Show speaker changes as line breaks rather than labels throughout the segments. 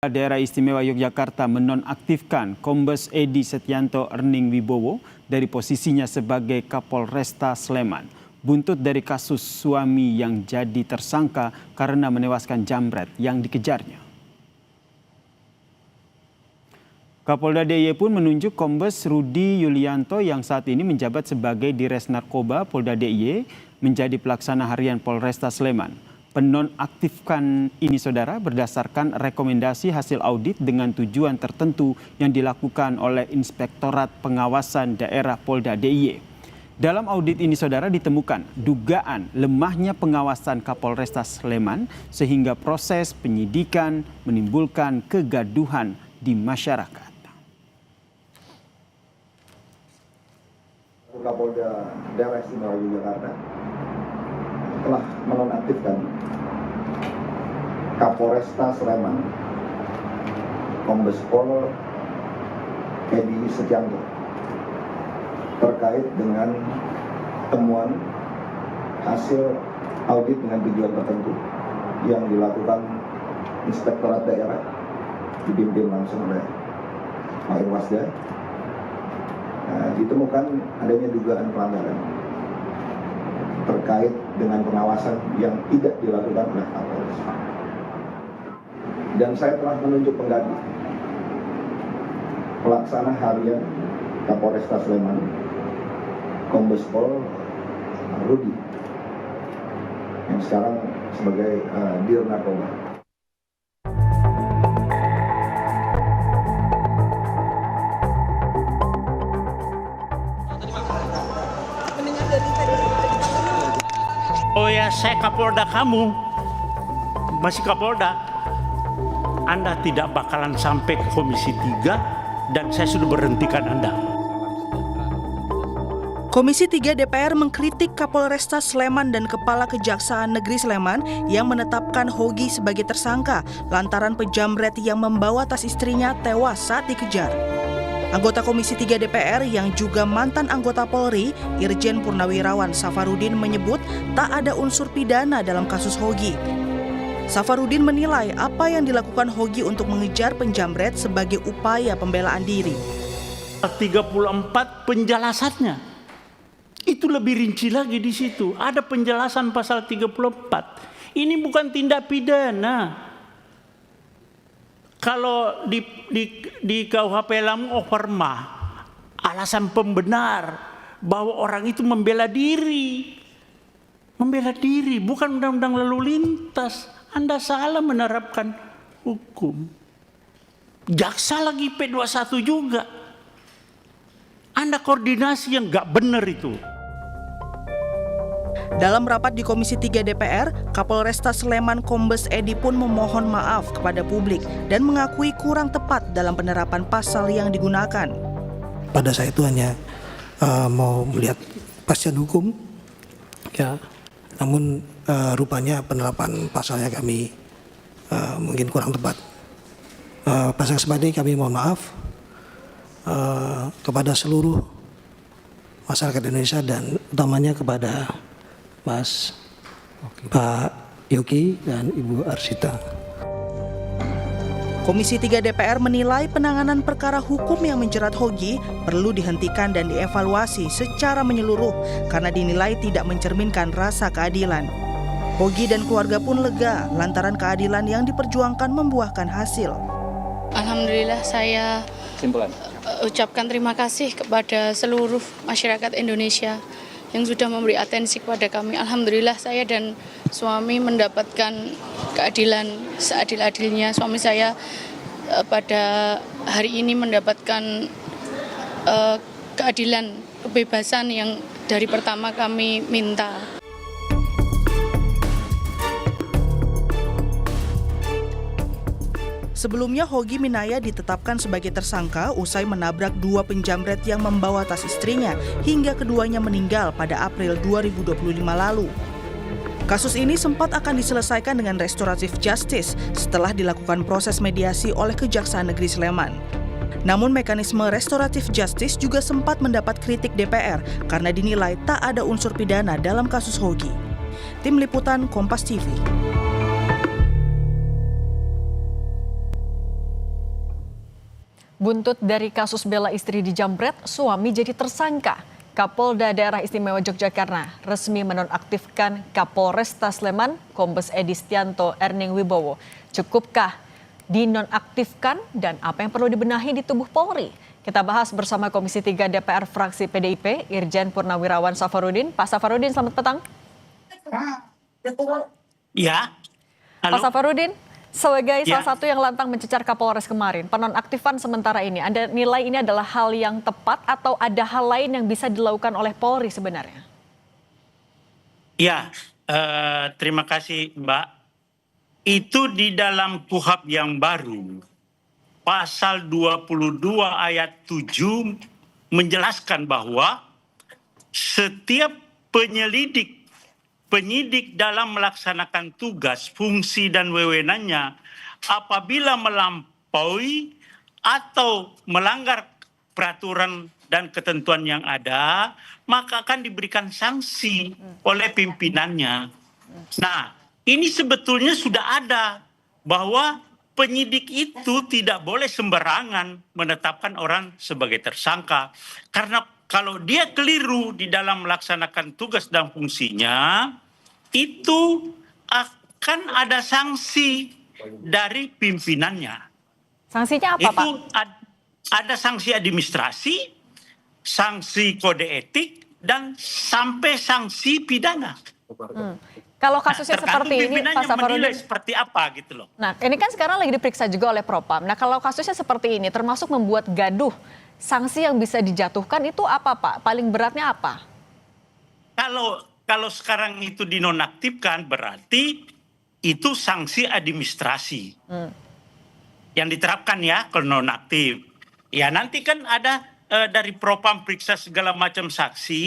Daerah Istimewa Yogyakarta menonaktifkan Kombes Edi Setianto Erning Wibowo dari posisinya sebagai Kapolresta Sleman. Buntut dari kasus suami yang jadi tersangka karena menewaskan jambret yang dikejarnya. Kapolda DIY pun menunjuk Kombes Rudi Yulianto yang saat ini menjabat sebagai Dires Narkoba Polda DIY menjadi pelaksana harian Polresta Sleman. Penonaktifkan ini saudara berdasarkan rekomendasi hasil audit dengan tujuan tertentu yang dilakukan oleh Inspektorat Pengawasan Daerah Polda DIY. Dalam audit ini saudara ditemukan dugaan lemahnya pengawasan Kapolresta Sleman sehingga proses penyidikan menimbulkan kegaduhan di masyarakat.
Kapolda Daerah Istimewa Yogyakarta telah menonaktifkan Kapolresta Sleman Kombes Pol Edi Setianto terkait dengan temuan hasil audit dengan tujuan tertentu yang dilakukan Inspektorat Daerah dipimpin langsung oleh Pak Irwasda. Ditemukan adanya dugaan pelanggaran terkait dengan pengawasan yang tidak dilakukan oleh Kapolres. Dan saya telah menunjuk pengganti pelaksana harian Kapolresta Sleman, Kombes Pol Rudi, yang sekarang sebagai Dir Narkoba.
Oh ya, saya Kapolda kamu, masih Kapolda. Anda tidak bakalan sampai ke Komisi 3 dan saya sudah berhentikan Anda.
Komisi 3 DPR mengkritik Kapolresta Sleman dan Kepala Kejaksaan Negeri Sleman yang menetapkan Hogi sebagai tersangka lantaran pejamret yang membawa tas istrinya tewas saat dikejar. Anggota Komisi 3 DPR yang juga mantan anggota Polri, Irjen Purnawirawan Safarudin menyebut tak ada unsur pidana dalam kasus Hogi. Safarudin menilai apa yang dilakukan Hogi untuk mengejar penjamret sebagai upaya pembelaan diri.
34 penjelasannya. Itu lebih rinci lagi di situ. Ada penjelasan pasal 34. Ini bukan tindak pidana. Kalau di KUHP Lamu overma, alasan pembenar bahwa orang itu membela diri. Membela diri, bukan undang-undang lalu lintas. Anda salah menerapkan hukum. Jaksa lagi P21 juga. Anda koordinasi yang nggak benar itu.
Dalam rapat di Komisi 3 DPR, Kapolresta Sleman Kombes Edi pun memohon maaf kepada publik dan mengakui kurang tepat dalam penerapan pasal yang digunakan.
Pada saya itu hanya mau melihat kepastian hukum, ya. Namun rupanya penerapan pasalnya kami mungkin kurang tepat. Pasal sebanding kami mohon maaf kepada seluruh masyarakat Indonesia dan utamanya kepada Pak Yogi dan Ibu Arsita.
Komisi 3 DPR menilai penanganan perkara hukum yang menjerat Hogi perlu dihentikan dan dievaluasi secara menyeluruh karena dinilai tidak mencerminkan rasa keadilan. Hogi dan keluarga pun lega lantaran keadilan yang diperjuangkan membuahkan hasil.
Alhamdulillah saya ucapkan terima kasih kepada seluruh masyarakat Indonesia yang sudah memberi atensi kepada kami. Alhamdulillah saya dan suami mendapatkan keadilan seadil-adilnya. Suami saya pada hari ini mendapatkan keadilan, kebebasan yang dari pertama kami minta.
Sebelumnya Hogi Minaya ditetapkan sebagai tersangka usai menabrak dua penjamret yang membawa tas istrinya hingga keduanya meninggal pada April 2025 lalu. Kasus ini sempat akan diselesaikan dengan restoratif justice setelah dilakukan proses mediasi oleh Kejaksaan Negeri Sleman. Namun mekanisme restoratif justice juga sempat mendapat kritik DPR karena dinilai tak ada unsur pidana dalam kasus Hogi. Tim Liputan Kompas TV.
Buntut dari kasus bela istri dijambret, suami jadi tersangka. Kapolda Daerah Istimewa Yogyakarta resmi menonaktifkan Kapolresta Sleman, Kombes Edi Stianto Erning Wibowo. Cukupkah dinonaktifkan dan apa yang perlu dibenahi di tubuh Polri? Kita bahas bersama Komisi 3 DPR fraksi PDIP, Irjen Purnawirawan Safarudin. Pak Safarudin, selamat petang.
Ya,
Pak
halo.
Safarudin, sebagai
Ya.
salah satu yang lantang mencecar Kapolres kemarin, penonaktifan sementara ini, Anda nilai ini adalah hal yang tepat atau ada hal lain yang bisa dilakukan oleh Polri sebenarnya?
Ya, terima kasih Mbak. Itu di dalam KUHP yang baru, pasal 22 ayat 7 menjelaskan bahwa setiap penyidik dalam melaksanakan tugas, fungsi dan wewenangnya apabila melampaui atau melanggar peraturan dan ketentuan yang ada, maka akan diberikan sanksi oleh pimpinannya. Nah, ini sebetulnya sudah ada bahwa penyidik itu tidak boleh sembarangan menetapkan orang sebagai tersangka. Karena kalau dia keliru di dalam melaksanakan tugas dan fungsinya, itu akan ada sanksi dari pimpinannya.
Sanksinya apa, Pak?
Itu ada sanksi administrasi, sanksi kode etik, dan sampai sanksi pidana.
Kalau kasusnya
Tergantung
seperti ini,
pimpinannya
Pak Safarudin,
menilai seperti apa gitu loh.
nah ini kan sekarang lagi diperiksa juga oleh Propam. Nah kalau kasusnya seperti ini, termasuk membuat gaduh, sanksi yang bisa dijatuhkan itu apa, Pak? Paling beratnya apa?
Kalau sekarang itu dinonaktifkan berarti itu sanksi administrasi yang diterapkan ya kalau nonaktif. Ya nanti kan ada dari Propam periksa segala macam saksi,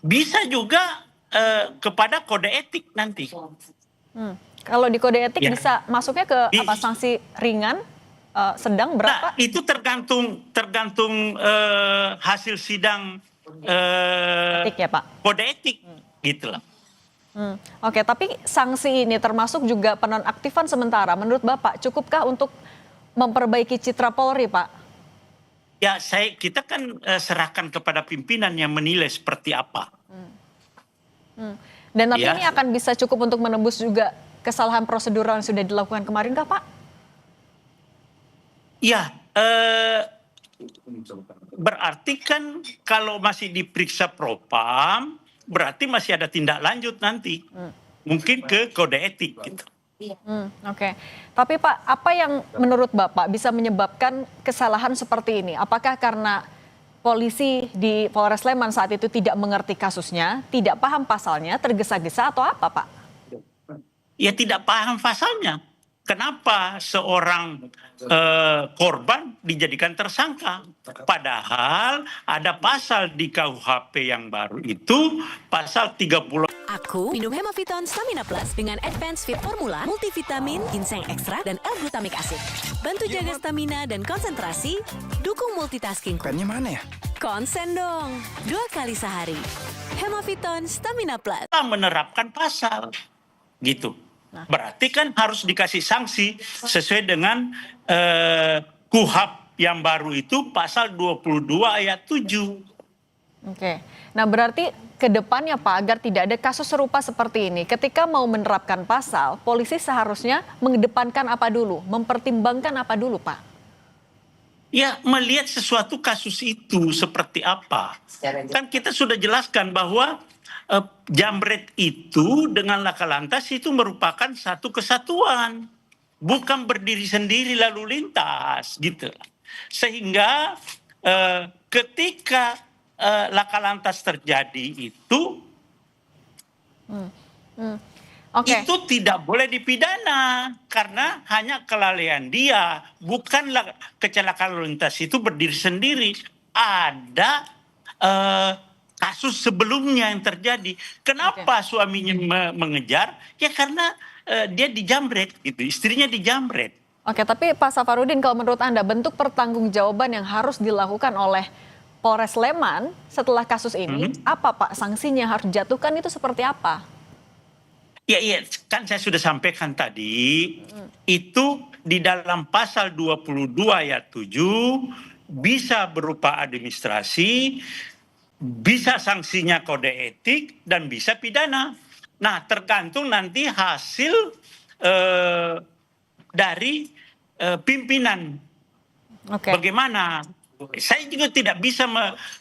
bisa juga kepada kode etik nanti.
Kalau di kode etik
Ya.
bisa masuknya ke apa, sanksi ringan, sedang, berapa?
Nah, itu tergantung hasil sidang
Etik ya, Pak?
kode etik gitu loh.
Oke, tapi sanksi ini termasuk juga penonaktifan sementara. Menurut Bapak, cukupkah untuk memperbaiki citra Polri, Pak?
Ya, kita kan serahkan kepada pimpinan yang menilai seperti apa.
Dan tapi
Ya.
ini akan bisa cukup untuk menembus juga kesalahan prosedural yang sudah dilakukan kemarin, kah, Pak?
Ya, berarti kan kalau masih diperiksa Propam, berarti masih ada tindak lanjut nanti. Mungkin ke kode etik gitu.
Oke, tapi Pak, apa yang menurut Bapak bisa menyebabkan kesalahan seperti ini? Apakah karena polisi di Polres Sleman saat itu tidak mengerti kasusnya, tidak paham pasalnya, tergesa-gesa atau apa, Pak?
Ya tidak paham pasalnya. Kenapa seorang korban dijadikan tersangka? Padahal ada pasal di KUHP yang baru itu, pasal 30.
Aku minum Hemaviton Stamina Plus dengan Advanced Fit Formula, multivitamin, ginseng ekstra, dan L-glutamic acid. Bantu jaga stamina dan konsentrasi, dukung multitasking.
Pennya mana ya?
Konsen dong, 2 kali sehari. Hemaviton Stamina Plus.
Menerapkan pasal gitu. Berarti kan harus dikasih sanksi sesuai dengan KUHP yang baru itu pasal 22 ayat 7.
Oke, nah berarti ke depannya Pak, agar tidak ada kasus serupa seperti ini, ketika mau menerapkan pasal, polisi seharusnya mengedepankan apa dulu, mempertimbangkan apa dulu, Pak?
Ya, melihat sesuatu kasus itu seperti apa. Kan kita sudah jelaskan bahwa jambret itu dengan laka lantas itu merupakan satu kesatuan. Bukan berdiri sendiri lalu lintas gitu. Sehingga ketika laka lantas terjadi itu,
Oke.
itu tidak boleh dipidana karena hanya kelalaian dia, bukanlah kecelakaan lalu lintas itu berdiri sendiri. Ada kasus sebelumnya yang terjadi. Kenapa suaminya mengejar? Ya karena dia dijambret gitu, istrinya dijambret.
Oke, tapi Pak Safarudin, kalau menurut Anda bentuk pertanggungjawaban yang harus dilakukan oleh Polres Sleman setelah kasus ini, apa Pak sanksinya yang harus dijatuhkan itu seperti apa?
Ya, kan saya sudah sampaikan tadi, itu di dalam pasal 22 ayat 7 bisa berupa administrasi, bisa sanksinya kode etik, dan bisa pidana. Nah, tergantung nanti hasil dari pimpinan.
Oke.
Bagaimana? Saya juga tidak bisa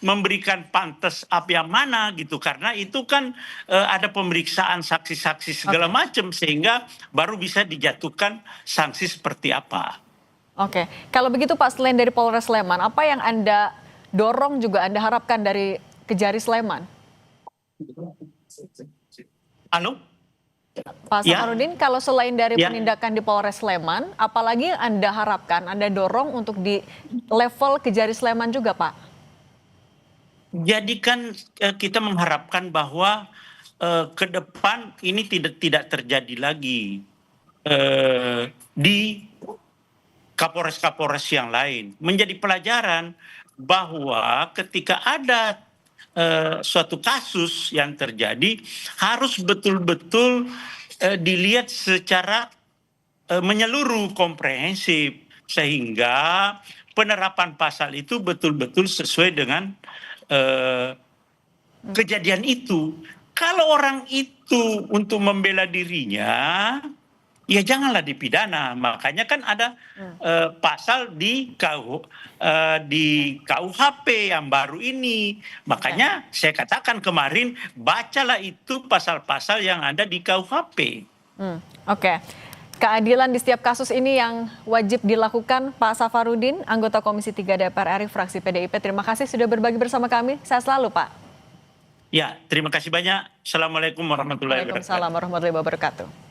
memberikan pantas apa yang mana gitu, karena itu kan ada pemeriksaan saksi-saksi segala macam, sehingga baru bisa dijatuhkan sanksi seperti apa.
Oke, kalau begitu Pak, selain dari Polres Sleman, apa yang Anda dorong juga Anda harapkan dari Kejari Sleman?
Halo?
Pak
Ya.
Safarudin, kalau selain dari
Ya.
penindakan di Polres Sleman, apalagi yang Anda harapkan, Anda dorong untuk di level Kejari Sleman juga, Pak?
Jadi kan kita mengharapkan bahwa ke depan ini tidak terjadi lagi di Kapolres-Kapolres yang lain. Menjadi pelajaran bahwa ketika ada suatu kasus yang terjadi, harus betul-betul dilihat secara menyeluruh, komprehensif, sehingga penerapan pasal itu betul-betul sesuai dengan kejadian itu. Kalau orang itu untuk membela dirinya, ya janganlah dipidana. Makanya kan ada pasal di KUHP yang baru ini. Makanya saya katakan kemarin, bacalah itu pasal-pasal yang ada di KUHP.
Oke. Keadilan di setiap kasus ini yang wajib dilakukan. Pak Safarudin, anggota Komisi 3 DPR RI fraksi PDIP, terima kasih sudah berbagi bersama kami. Sehat selalu, Pak.
Ya, terima kasih banyak. Assalamualaikum warahmatullahi wabarakatuh.
Waalaikumsalam warahmatullahi wabarakatuh.